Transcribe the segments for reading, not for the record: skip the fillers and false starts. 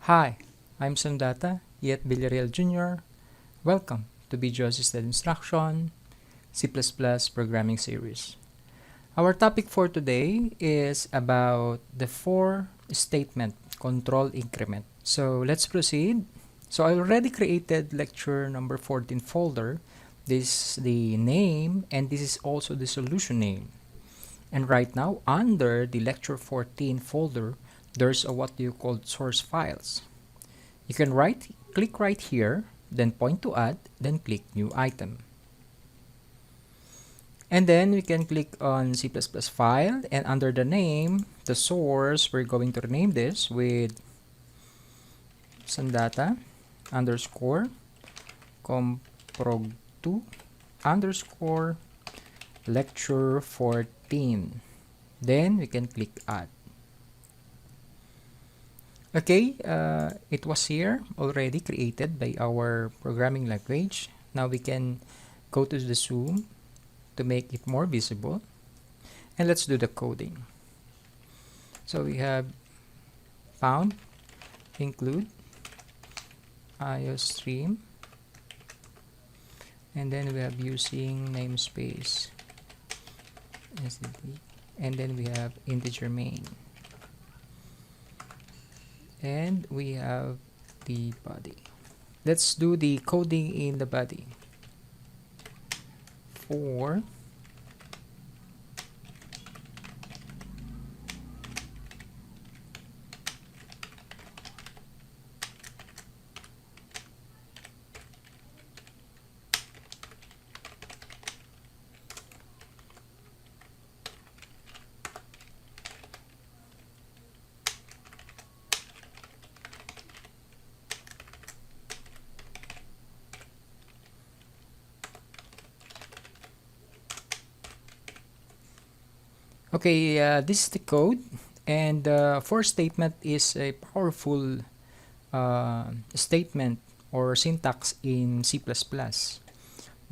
Hi, I'm Sandata, yet Villarreal Jr. Welcome to Video Assisted Instruction C++ Programming Series. Our topic for today is about the for statement control increment. So let's proceed. So I already created lecture number 14 folder. This is the name and this is also the solution name. And right now under the lecture 14 folder, there's a what you call source files. You can click right here, then point to add, then click new item. And then we can click on C++ file, and under the name, the source, we're going to rename this with sandata underscore comprog2 underscore lecture 14. Then we can click add. Okay, it was here already created by our programming language. Now we can go to the zoom to make it more visible, and let's do the coding. So we have found include iostream, and then we have using namespace std, and then we have integer main, and we have the body. Let's do the coding in the body. For okay, this is the code, and for statement is a powerful statement or syntax in C++,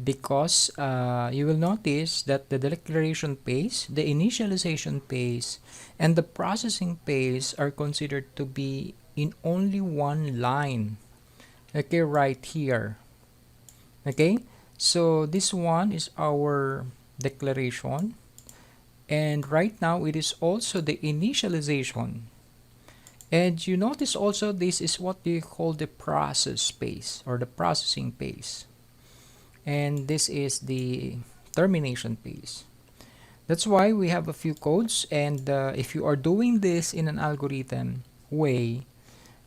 because you will notice that the declaration phase, the initialization phase, and the processing phase are considered to be in only one line. Okay, right here. Okay, so this one is our declaration, and right now it is also the initialization. And you notice also this is what you call the process phase or the processing phase, and this is the termination phase. That's why we have a few codes, and if you are doing this in an algorithm way,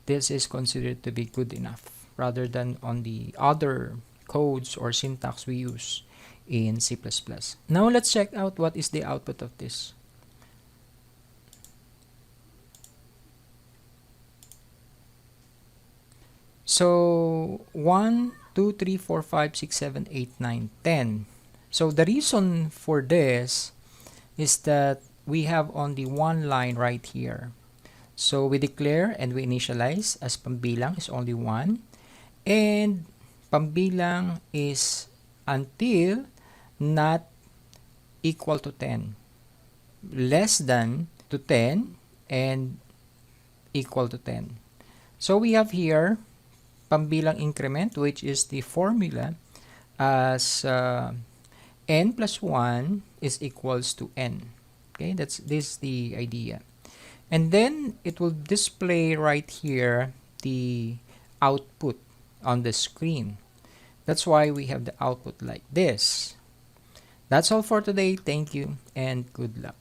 this is considered to be good enough rather than on the other codes or syntax we use in C++. Now let's check out what is the output of this. So 1, 2, 3, 4, 5, 6, 7, 8, 9, 10. So the reason for this is that we have only one line right here. So we declare and we initialize as pambilang is only 1, and pambilang is until not equal to 10, less than to 10, and equal to 10. So we have here pambilang increment, which is the formula as n plus 1 is equals to n. Okay, this is the idea. And then it will display right here the output on the screen. That's why we have the output like this. That's all for today. Thank you and good luck.